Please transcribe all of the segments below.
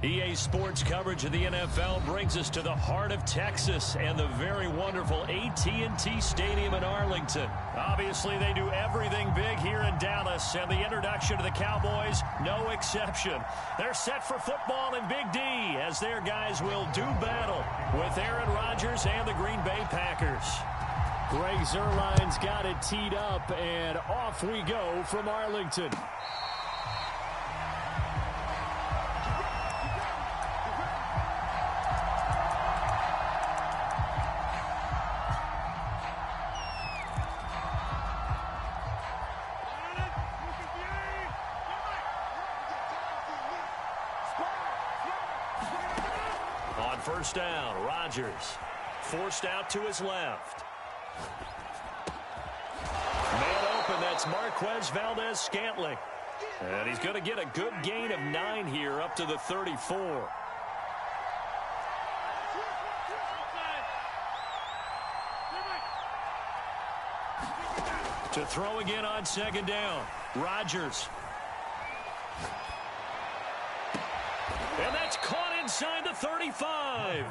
EA Sports coverage of the NFL brings us to the heart of Texas and the very wonderful AT&T Stadium in Arlington. Obviously, they do everything big here in Dallas, and the introduction to the Cowboys, no exception. They're set for football in Big D as their guys will do battle with Aaron Rodgers and the Green Bay Packers. Greg Zuerlein's got it teed up, and off we go from Arlington. On first down, Rodgers forced out to his left. Man open, that's Marquez Valdez-Scantling. And he's going to get a good gain of 9 here up to the 34. To throw again on second down, Rodgers. And that's caught inside the 35.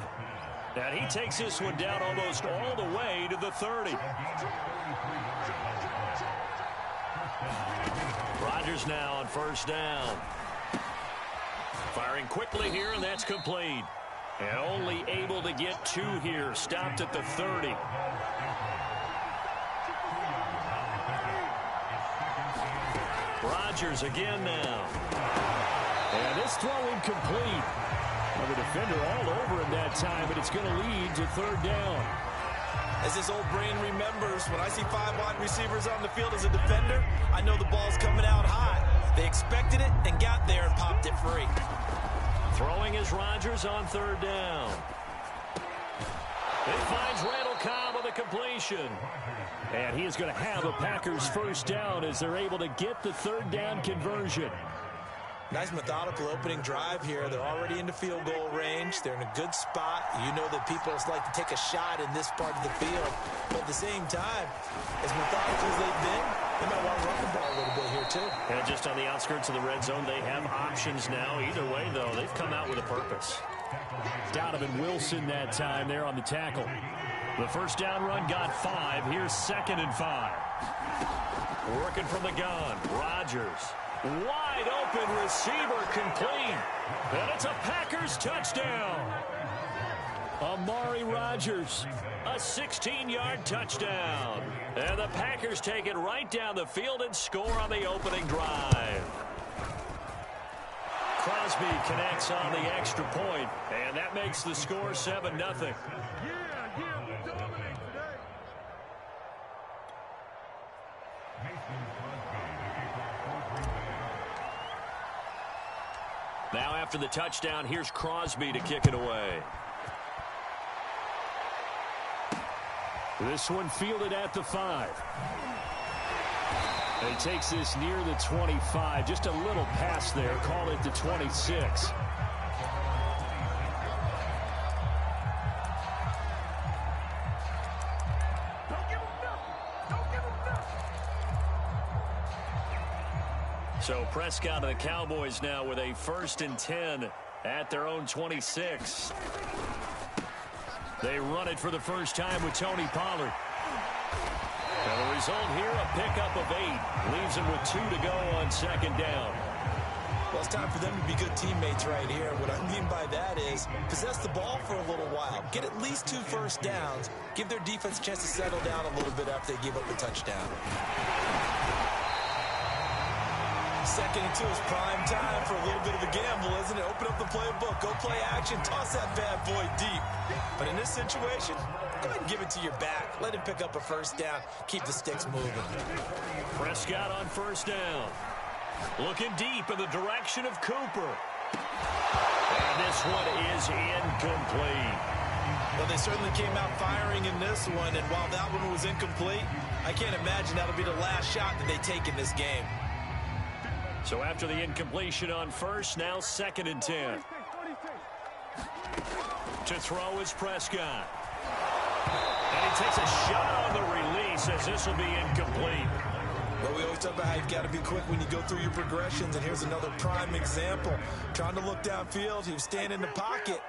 And he takes this one down almost all the way to the 30. Rodgers now on first down. Firing quickly here, and that's complete. And only able to get 2 here. Stopped at the 30. Rodgers again now. And this throw incomplete. Well, the defender all over him that time, but it's going to lead to third down. As his old brain remembers, when I see 5 wide receivers on the field as a defender, I know the ball's coming out hot. They expected it and got there and popped it free. Throwing is Rodgers on third down. It finds Randall Cobb with a completion. And he is going to have a Packers first down as they're able to get the third down conversion. Nice methodical opening drive here. They're already into field goal range. They're in a good spot. You know that people like to take a shot in this part of the field. But at the same time, as methodical as they've been, they might want to run the ball a little bit here too. And just on the outskirts of the red zone, they have options now. Either way, though, they've come out with a purpose. Donovan Wilson that time there on the tackle. The first down run got 5. Here's 2nd and 5. Working from the gun, Rodgers. Wide open receiver complete. And it's a Packers touchdown. Amari Rodgers. A 16-yard touchdown. And the Packers take it right down the field and score on the opening drive. Crosby connects on the extra point, and that makes the score 7-0. Now after the touchdown, here's Crosby to kick it away. This one fielded at the 5. And he takes this near the 25. Just a little pass there. Call it the 26. So Prescott and the Cowboys now with a 1st and 10 at their own 26. They run it for the first time with Tony Pollard. And the result here, a pickup of 8. Leaves him with 2 to go on second down. Well, it's time for them to be good teammates right here. What I mean by that is possess the ball for a little while. Get at least 2 first downs. Give their defense a chance to settle down a little bit after they give up the touchdown. 2nd and 2 is prime time for a little bit of a gamble, isn't it? Open up the playbook, go play action, toss that bad boy deep. But in this situation, go ahead and give it to your back. Let him pick up a first down. Keep the sticks moving. Prescott on first down. Looking deep in the direction of Cooper. And this one is incomplete. Well, they certainly came out firing in this one, and while that one was incomplete, I can't imagine that'll be the last shot that they take in this game. So after the incompletion on first, now 2nd and 10. To throw is Prescott. And he takes a shot on the release as this will be incomplete. Well, we always talk about how you've got to be quick when you go through your progressions, and here's another prime example. Trying to look downfield, he was standing in the pocket,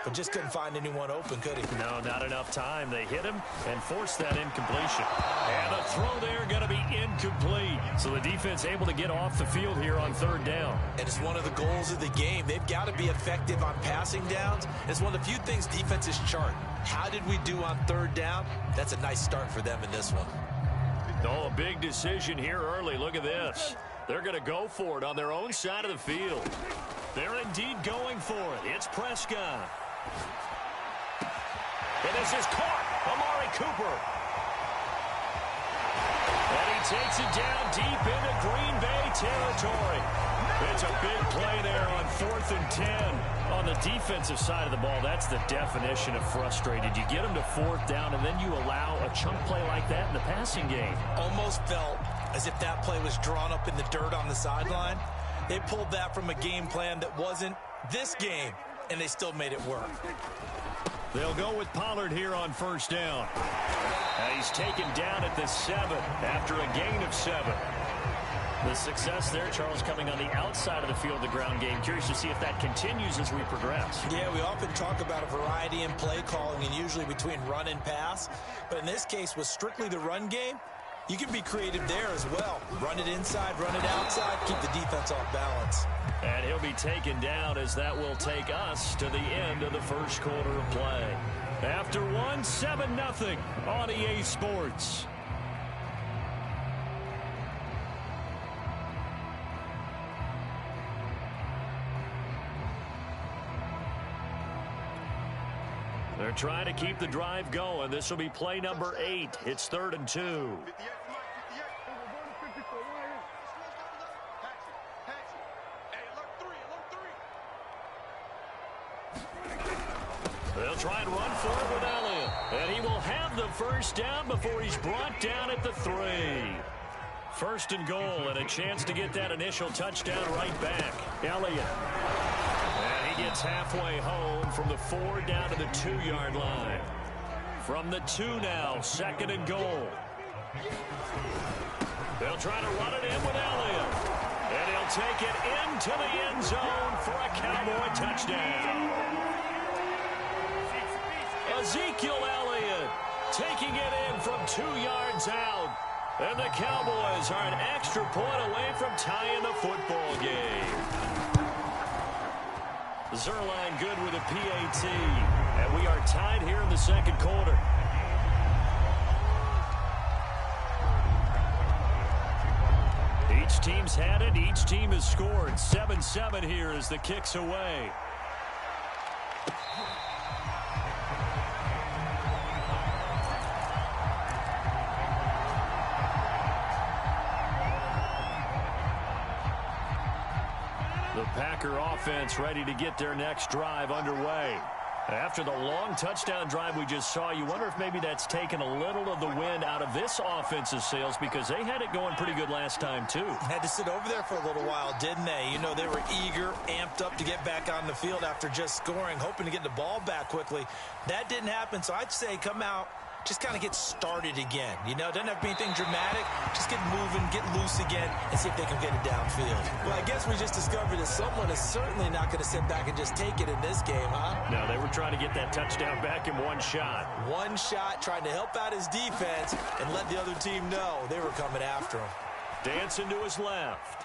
but just couldn't find anyone open, could he? No, not enough time. They hit him and forced that incompletion. And the throw there going to be incomplete. So the defense able to get off the field here on third down. And it's one of the goals of the game. They've got to be effective on passing downs. It's one of the few things defenses chart. How did we do on third down? That's a nice start for them in this one. Oh, a big decision here early. Look at this. They're going to go for it on their own side of the field. They're indeed going for it. It's Prescott. And this is caught. Amari Cooper. And he takes it down deep into Green Bay territory. It's a big play there on 4th and 10. On the defensive side of the ball, that's the definition of frustrated. You get them to 4th down, and then you allow a chunk play like that in the passing game. Almost felt as if that play was drawn up in the dirt on the sideline. They pulled that from a game plan that wasn't this game, and they still made it work. They'll go with Pollard here on 1st down. He's taken down at the 7 after a gain of 7. The success there, Charles, coming on the outside of the field, the ground game. Curious to see if that continues as we progress. Yeah, we often talk about a variety in play calling and usually between run and pass. But in this case, with strictly the run game, you can be creative there as well. Run it inside, run it outside, keep the defense off balance. And he'll be taken down as that will take us to the end of the first quarter of play. After 7-0 on EA Sports. They're trying to keep the drive going. This will be play number 8. It's 3rd and 2. They'll try and run for it with Elliott. And he will have the 1st down before he's brought down at the 3. 1st and goal, and a chance to get that initial touchdown right back. Elliott. He gets halfway home from the 4 down to the 2-yard line. From the 2 now, 2nd and goal. They'll try to run it in with Elliott. And he'll take it into the end zone for a Cowboy touchdown. Ezekiel Elliott taking it in from 2 yards out. And the Cowboys are an extra point away from tying the football game. Zerline good with a PAT. And we are tied here in the 2nd quarter. Each team's had it. Each team has scored. 7-7 here as the kick's away. The Packer offense ready to get their next drive underway. After the long touchdown drive we just saw, you wonder if maybe that's taken a little of the wind out of this offense's sails because they had it going pretty good last time, too. Had to sit over there for a little while, didn't they? You know, they were eager, amped up to get back on the field after just scoring, hoping to get the ball back quickly. That didn't happen, so I'd say come out, just kind of get started again. You know, it doesn't have to be anything dramatic. Just get moving, get loose again, and see if they can get it downfield. Well, I guess we just discovered that someone is certainly not going to sit back and just take it in this game, huh? No, they were trying to get that touchdown back in one shot. One shot, trying to help out his defense and let the other team know they were coming after him. Dancing to his left.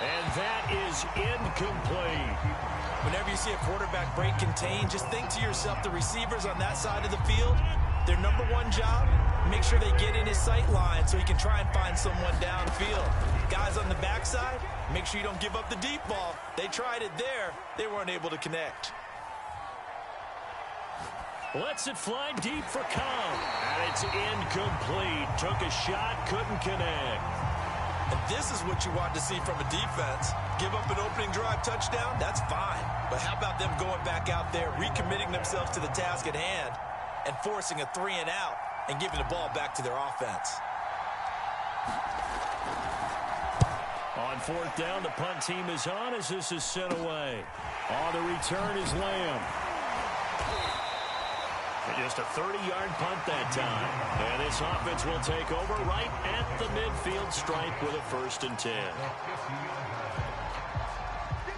And that is incomplete. Whenever you see a quarterback break contain, just think to yourself, the receivers on that side of the field, their number one job, make sure they get in his sight line so he can try and find someone downfield. Guys on the backside, make sure you don't give up the deep ball. They tried it there. They weren't able to connect. Lets it fly deep for Cobb. And it's incomplete. Took a shot, couldn't connect. And this is what you want to see from a defense. Give up an opening drive touchdown, that's fine. But how about them going back out there, recommitting themselves to the task at hand, and forcing a 3-and-out and giving the ball back to their offense. On 4th down, the punt team is on as this is sent away. On the return is Lamb. And just a 30-yard punt that time. And this offense will take over right at the midfield stripe with a 1st and 10.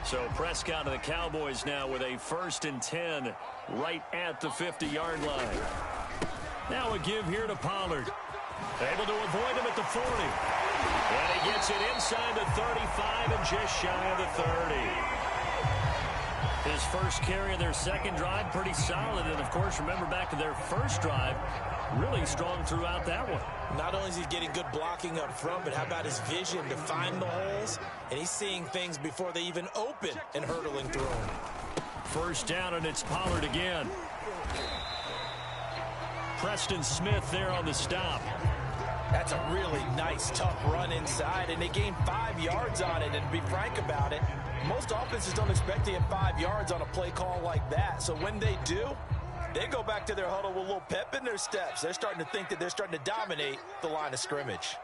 So Prescott and the Cowboys now with a 1st and 10 right at the 50-yard line. Now a give here to Pollard. Able to avoid him at the 40. And he gets it inside the 35 and just shy of the 30. His first carry of their second drive, pretty solid. And, of course, remember back to their first drive, really strong throughout that one. Not only is he getting good blocking up front, but how about his vision to find the holes? And he's seeing things before they even open and hurtling through them. 1st down, and it's Pollard again. Preston Smith there on the stop. That's a really nice, tough run inside, and they gained 5 yards on it. And to be frank about it, most offenses don't expect to get 5 yards on a play call like that. So when they do, they go back to their huddle with a little pep in their steps. They're starting to think that they're starting to dominate the line of scrimmage.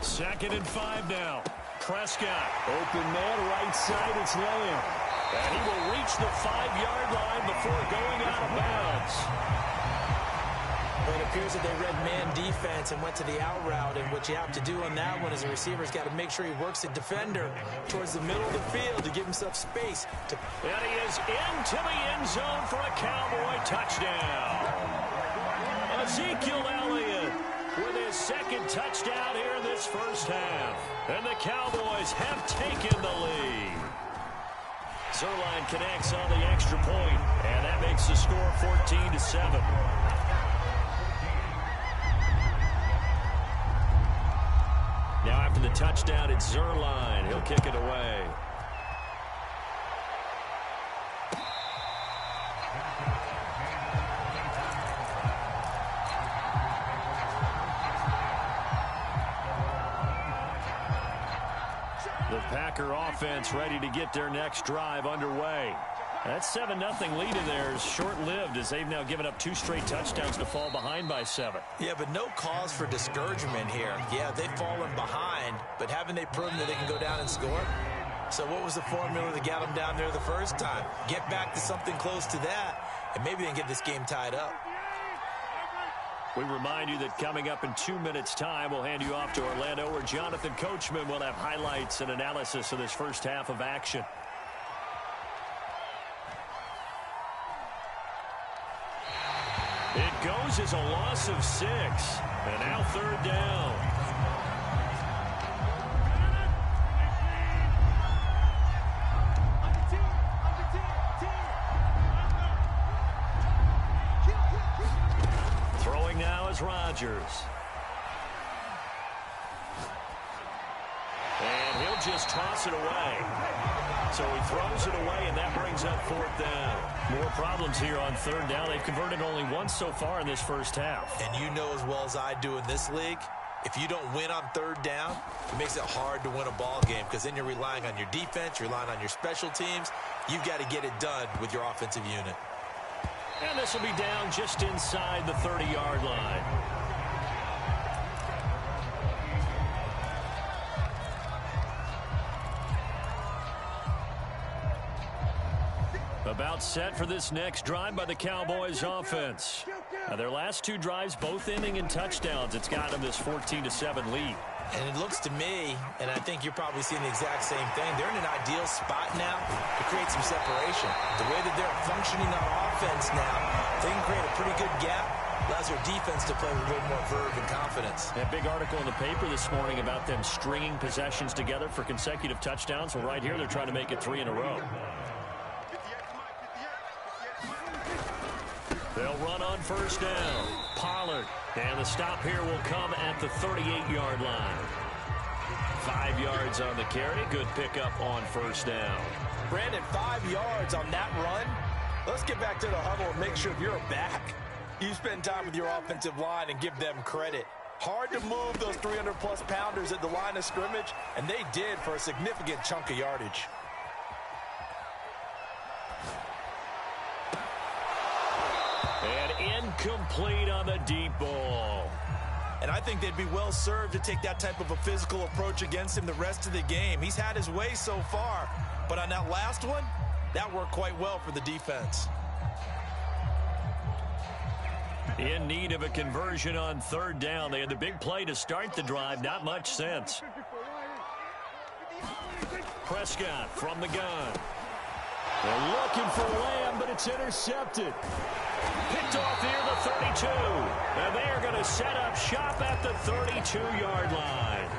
2nd and 5 now. Prescott. Open man, right side, it's Lamb. And he will reach the 5-yard line before going out of bounds. But it appears that they read man defense and went to the out route. And what you have to do on that one is the receiver's got to make sure he works the defender towards the middle of the field to give himself space. And he is into the end zone for a Cowboy touchdown. Ezekiel Elliott with his 2nd touchdown here in this first half. And the Cowboys have taken the lead. Zerline connects on the extra point, and that makes the score 14-7. Now after the touchdown, it's Zerline. He'll kick it away. The Packer offense ready to get their next drive underway. That 7-0 lead in there is short-lived as they've now given up 2 straight touchdowns to fall behind by 7. Yeah, but no cause for discouragement here. Yeah, they've fallen behind, but haven't they proven that they can go down and score? So what was the formula that got them down there the first time? Get back to something close to that, and maybe they can get this game tied up. We remind you that coming up in 2 minutes' time, we'll hand you off to Orlando, where Jonathan Coachman will have highlights and analysis of this first half of action. It goes as a loss of 6, and now 3rd down. Throwing now is Rodgers. And he'll just toss it away. So he throws it away, and that brings up 4th down. More problems here on 3rd down. They've converted only once so far in this first half. And you know as well as I do in this league, if you don't win on 3rd down, it makes it hard to win a ball game because then you're relying on your defense, you're relying on your special teams. You've got to get it done with your offensive unit. And this will be down just inside the 30-yard line. About set for this next drive by the Cowboys offense. Now their last 2 drives, both ending in touchdowns. It's got them this 14-7 lead. And it looks to me, and I think you're probably seeing the exact same thing, they're in an ideal spot now to create some separation. The way that they're functioning on offense now, they can create a pretty good gap. Allows their defense to play with a little more verve and confidence. That big article in the paper this morning about them stringing possessions together for consecutive touchdowns. Well, right here, they're trying to make it 3 in a row. They'll run on 1st down. Pollard. And the stop here will come at the 38-yard line. 5 yards on the carry. Good pickup on 1st down. Brandon, 5 yards on that run. Let's get back to the huddle and make sure if you're a back, you spend time with your offensive line and give them credit. Hard to move those 300-plus pounders at the line of scrimmage, and they did for a significant chunk of yardage. And incomplete on the deep ball. And I think they'd be well served to take that type of a physical approach against him the rest of the game. He's had his way so far, but on that last one, That worked quite well for the defense. In need of a conversion on third down. They had the big play to start the drive. Not much sense. Prescott from the gun. They're looking for Lamb, but it's intercepted. Picked off near the 32. And they are going to set up shop at the 32-yard line.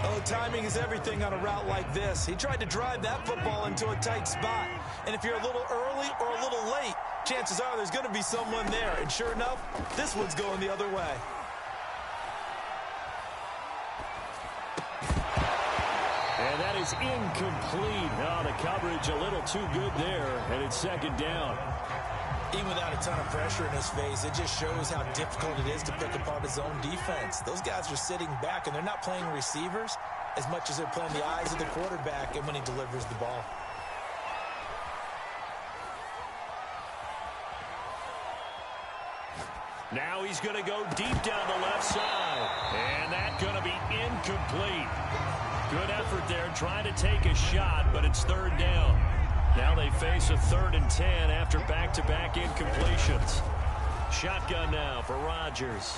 Oh, timing is everything on a route like this. He tried to drive that football into a tight spot. And if you're a little early or a little late, chances are there's going to be someone there. And sure enough, this one's going the other way. And that is incomplete. Oh, the coverage a little too good there, and it's second down. Even without a ton of pressure in his face, it just shows how difficult it is to pick apart his own defense. Those guys are sitting back, and they're not playing receivers as much as they're playing the eyes of the quarterback and when he delivers the ball. Now he's going to go deep down the left side. And that's going to be incomplete. Good effort there trying to take a shot, but it's third down. Now they face a 3rd and 10 after back-to-back incompletions. Shotgun now for Rodgers.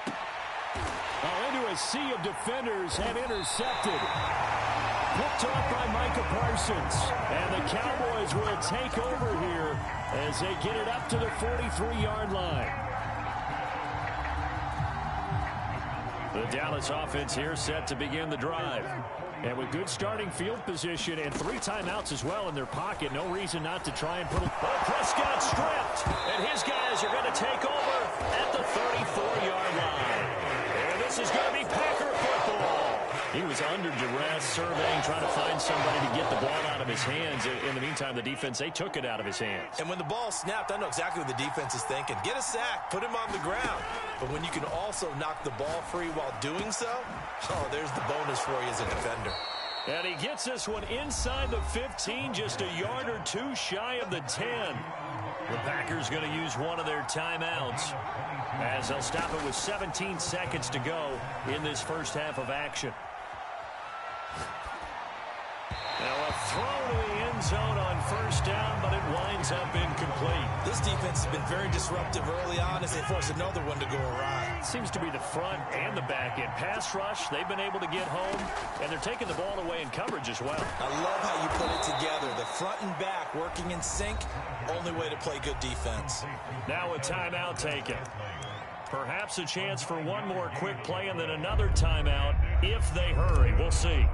Oh, into a sea of defenders and intercepted. Picked off by Micah Parsons. And the Cowboys will take over here as they get it up to the 43-yard line. The Dallas offense here set to begin the drive. And with good starting field position and 3 timeouts as well in their pocket, no reason not to try and put a... Oh, Prescott stripped. And his guys are going to take over at the 34-yard line. And this is going to be Packer football. He was under duress, surveying, trying to find somebody to get the ball out of his hands. In the meantime, the defense, they took it out of his hands. And when the ball snapped, I know exactly what the defense is thinking. Get a sack, put him on the ground. But when you can also knock the ball free while doing so, oh, there's the bonus for you as a defender. And he gets this one inside the 15, just a yard or 2 shy of the 10. The Packers going to use one of their timeouts as they'll stop it with 17 seconds to go in this first half of action. Now a throw to the end zone on first down, but it winds up incomplete. This defense has been very disruptive early on as they force another one to go awry. Seems to be the front and the back end. Pass rush, they've been able to get home, and they're taking the ball away in coverage as well. I love how you put it together. The front and back working in sync, only way to play good defense. Now a timeout taken. Perhaps a chance for one more quick play and then another timeout if they hurry. We'll see.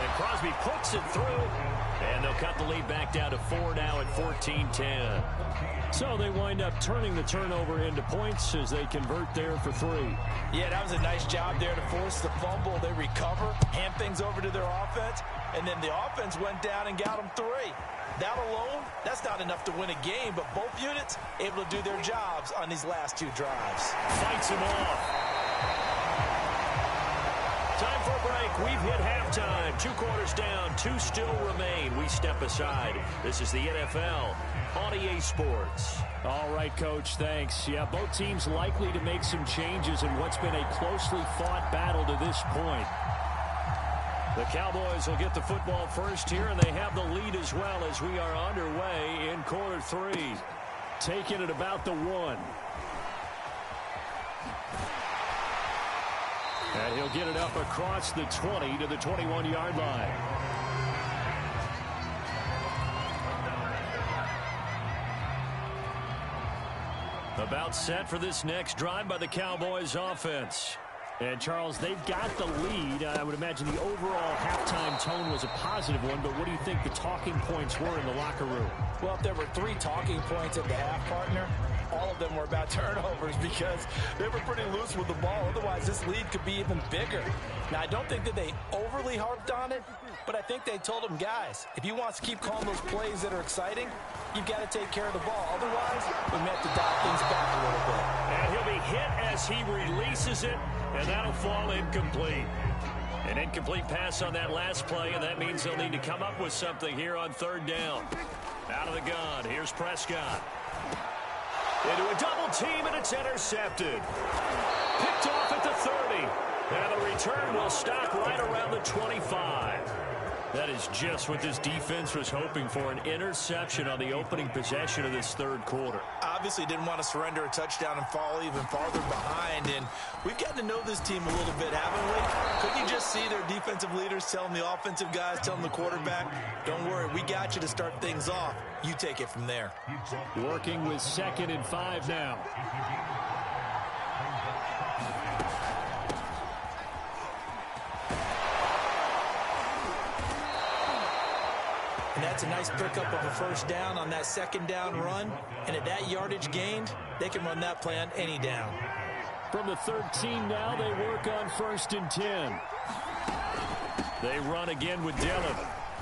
And Crosby puts it through, and they'll cut the lead back down to 4 now at 14-10. So they wind up turning the turnover into points as they convert there for 3. Yeah, that was a nice job there to force the fumble. They recover, hand things over to their offense, and then the offense went down and got them 3. That alone, that's not enough to win a game, but both units able to do their jobs on these last 2 drives. Fights him off. Time for a break. We've hit halftime. 2 quarters down, 2 still remain. We step aside. This is the NFL on EA Sports. All right, Coach, thanks. Yeah, both teams likely to make some changes in what's been a closely fought battle to this point. The Cowboys will get the football first here, and they have the lead as well as we are underway in quarter 3. Taking it about the 1. And he'll get it up across the 20 to the 21-yard line. About set for this next drive by the Cowboys offense. And, Charles, they've got the lead. I would imagine the overall halftime tone was a positive one, but what do you think the talking points were in the locker room? Well, if there were 3 talking points at the half, partner, all of them were about turnovers because they were pretty loose with the ball. Otherwise, this lead could be even bigger. Now, I don't think that they overly harped on it, but I think they told them, guys, if you want to keep calling those plays that are exciting, you've got to take care of the ball. Otherwise, we may have to dial things back a little bit. And he'll be hit as he releases it, and that'll fall incomplete. An incomplete pass on that last play, and that means they'll need to come up with something here on third down. Out of the gun, here's Prescott. Into a double team, and it's intercepted. Picked off at the 30. And the return will stop right around the 25. That is just what this defense was hoping for, an interception on the opening possession of this third quarter. Obviously didn't want to surrender a touchdown and fall even farther behind, and we've gotten to know this team a little bit, haven't we? Couldn't you just see their defensive leaders telling the offensive guys, telling the quarterback, don't worry, we got you to start things off. You take it from there. Working with 2nd and 5 now. And that's a nice pickup of a first down on that second down run. And at that yardage gained, they can run that play on any down. From the 13 now, they work on 1st and 10. They run again with Dillon.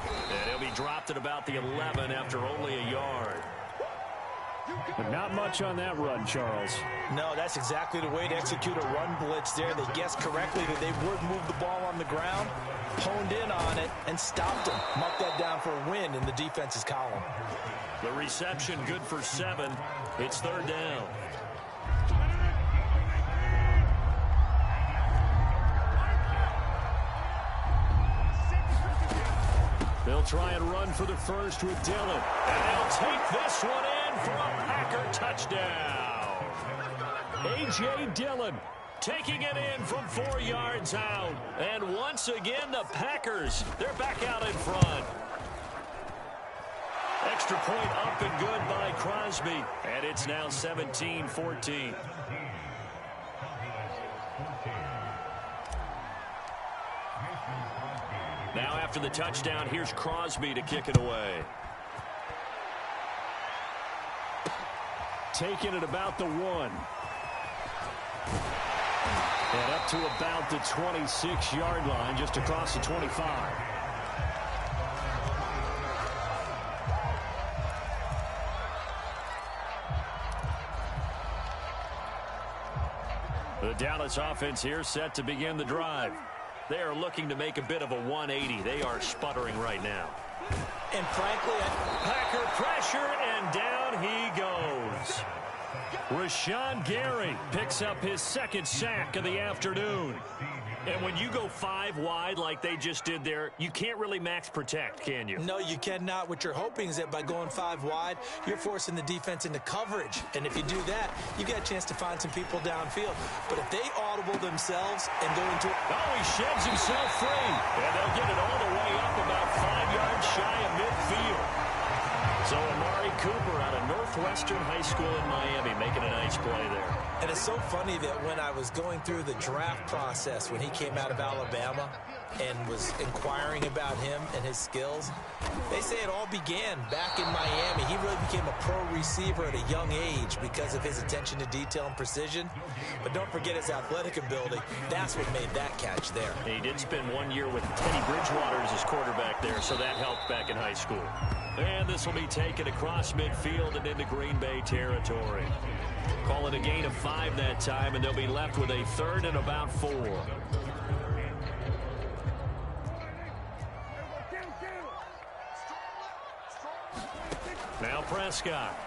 And he'll be dropped at about the 11 after only a yard. But not much on that run, Charles. No, that's exactly the way to execute a run blitz there. They guessed correctly that they would move the ball on the ground, honed in on it, and stopped them. Marked that down for a win in the defense's column. The reception good for 7. It's 3rd down. They'll try and run for the first with Dillon. And they'll take this one in for a Packer touchdown. A.J. Dillon taking it in from 4 yards out. And once again, the Packers, they're back out in front. Extra point up and good by Crosby. And it's now 17-14. Now after the touchdown, here's Crosby to kick it away. taking it about the 1. And up to about the 26-yard line, just across the 25. The Dallas offense here set to begin the drive. They are looking to make a bit of a 180. They are sputtering right now. And frankly, Packer pressure, and down he goes. Rashawn Gary picks up his second sack of the afternoon. And when you go 5 wide like they just did there, you can't really max protect, can you? No, you cannot. What you're hoping is that by going 5 wide, you're forcing the defense into coverage. And if you do that, you got a chance to find some people downfield. But if they audible themselves and go into... Oh, he sheds himself free. And they'll get it all the way up about 5 yards shy of midfield. So Amari Cooper out of Northwestern High School in Miami making a nice play there. And it's so funny that when I was going through the draft process when he came out of Alabama and was inquiring about him and his skills, they say it all began back in Miami. He really became a pro receiver at a young age because of his attention to detail and precision. But don't forget his athletic ability. That's what made that catch there. He did spend 1 year with Teddy Bridgewater as his quarterback there, so that helped back in high school. And this will be taken across midfield and into Green Bay territory. Call it a gain of 5 that time, and they'll be left with a 3rd and about 4. Now Prescott.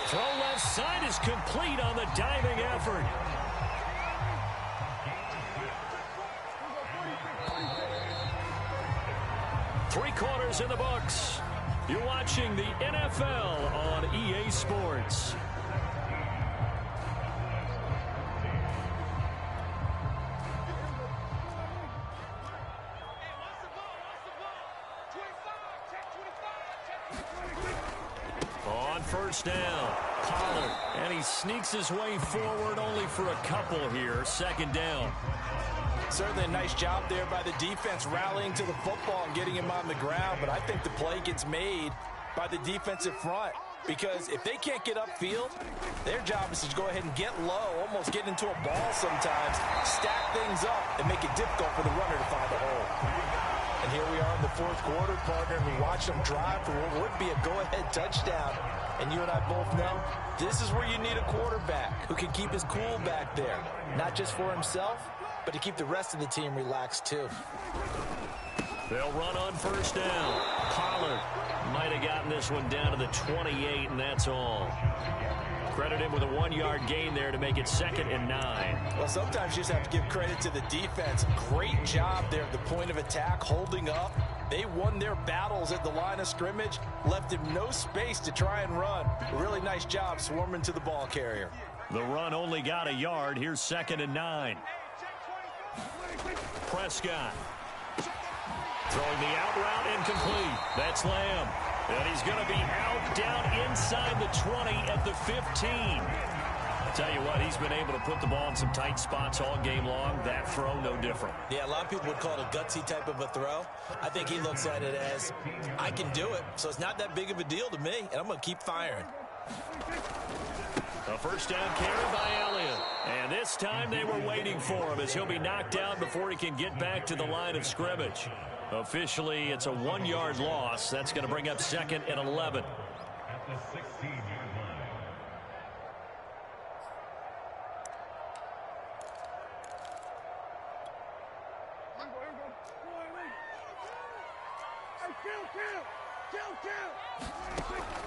Throw left side is complete on the diving effort. Three quarters in the books. You're watching the NFL on EA Sports. On first down, Pollard, and he sneaks his way forward only for a couple here. 2nd down. Certainly a nice job there by the defense rallying to the football and getting him on the ground, but I think the play gets made by the defensive front because if they can't get upfield, their job is to go ahead and get low, almost get into a ball sometimes, stack things up, and make it difficult for the runner to find a hole. And here we are in the 4th quarter, partner, and we watch them drive for what would be a go-ahead touchdown. And you and I both know this is where you need a quarterback who can keep his cool back there, not just for himself, but to keep the rest of the team relaxed, too. They'll run on first down. Pollard might have gotten this one down to the 28, and that's all. Credit him with a 1-yard gain there to make it 2nd and 9. Well, sometimes you just have to give credit to the defense. Great job there at the point of attack, holding up. They won their battles at the line of scrimmage, left him no space to try and run. A really nice job swarming to the ball carrier. The run only got a yard. Here's 2nd and 9. Prescott. Throwing the out route incomplete. That's Lamb. And he's going to be out down inside the 20 at the 15. I'll tell you what, he's been able to put the ball in some tight spots all game long. That throw, no different. Yeah, a lot of people would call it a gutsy type of a throw. I think he looks at it as, I can do it, so it's not that big of a deal to me, and I'm going to keep firing. A first down carry by Elliott. And this time they were waiting for him as he'll be knocked down before he can get back to the line of scrimmage. Officially, it's a 1-yard loss. That's going to bring up 2nd and 11.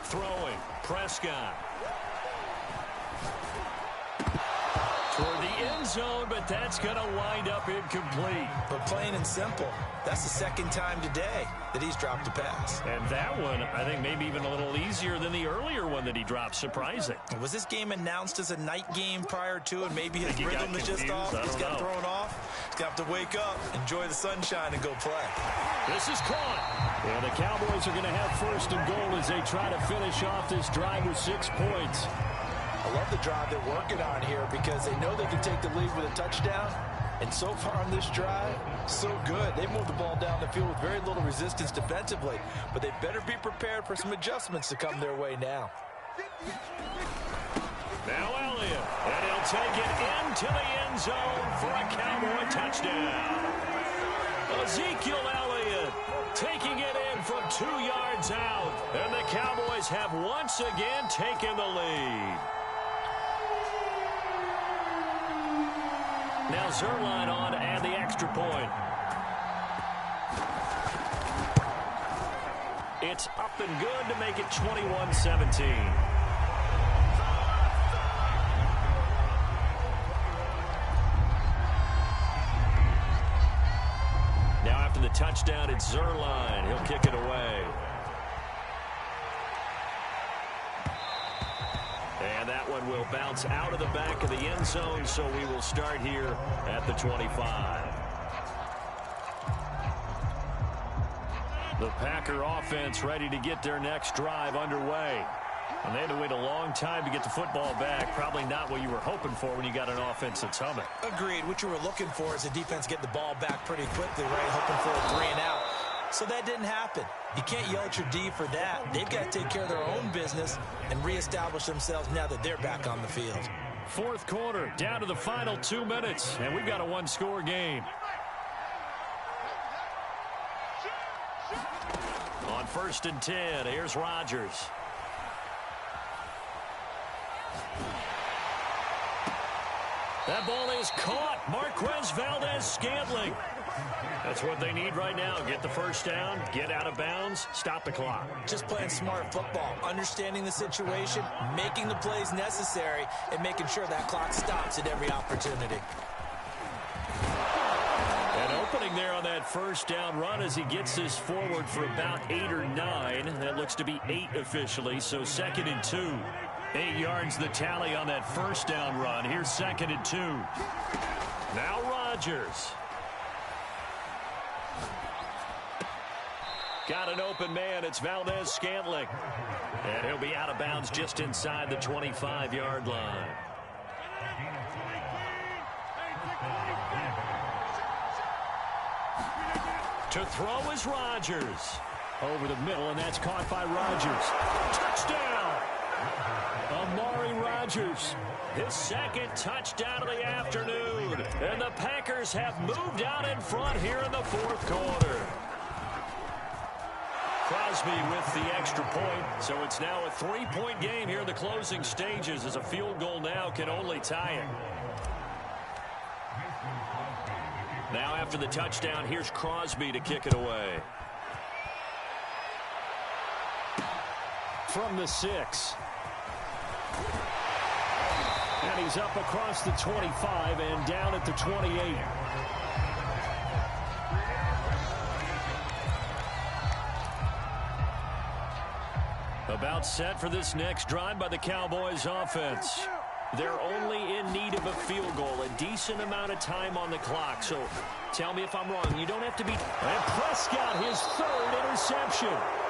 Throwing, Prescott. Toward the end zone, but that's going to wind up incomplete. But plain and simple, that's the 2nd time today that he's dropped a pass. And that one, I think, maybe even a little easier than the earlier one that he dropped. Surprising. Was this game announced as a night game prior to, and maybe his rhythm is just off? He's got thrown off. He's got to wake up, enjoy the sunshine, and go play. This is caught. And the Cowboys are going to have 1st and goal as they try to finish off this drive with 6 points. I love the drive they're working on here because they know they can take the lead with a touchdown. And so far on this drive, so good. They moved the ball down the field with very little resistance defensively. But they better be prepared for some adjustments to come their way now. Now Elliott. And he'll take it into the end zone for a Cowboy touchdown. Ezekiel Elliott taking it in from 2 yards out. And the Cowboys have once again taken the lead. Now Zerline on to add the extra point. It's up and good to make it 21-17. Now after the touchdown, it's Zerline. He'll kick it away. And that one will bounce out of the back of the end zone, so we will start here at the 25. The Packer offense ready to get their next drive underway. And they had to wait a long time to get the football back. Probably not what you were hoping for when you got an offense that's humming. Agreed. What you were looking for is the defense get the ball back pretty quickly, right? Hoping for a 3 and out. So that didn't happen. You can't yell at your D for that. They've got to take care of their own business and reestablish themselves now that they're back on the field. 4th quarter, down to the final 2 minutes, and we've got a 1-score game. On 1st and 10, here's Rodgers. That ball is caught. Marquez Valdez-Scantling. That's what they need right now. Get the first down, get out of bounds, stop the clock. Just playing smart football, understanding the situation, making the plays necessary, and making sure that clock stops at every opportunity. An opening there on that first down run as he gets this forward for about 8 or 9. That looks to be 8 officially, so 2nd and 2. 8 yards the tally on that first down run. Here's 2nd and 2. Now Rodgers. Got an open man. It's Valdez-Scantling. And he'll be out of bounds just inside the 25-yard line. To throw is Rodgers. Over the middle, and that's caught by Rodgers. Touchdown! Amari Rodgers. His 2nd touchdown of the afternoon. And the Packers have moved out in front here in the 4th quarter. Crosby with the extra point, so it's now a 3-point game here in the closing stages as a field goal now can only tie it. Now after the touchdown, here's Crosby to kick it away. From the 6. And he's up across the 25 and down at the 28. About set for this next drive by the Cowboys offense. They're only in need of a field goal, a decent amount of time on the clock. So tell me if I'm wrong. You don't have to be... And Prescott, his third interception.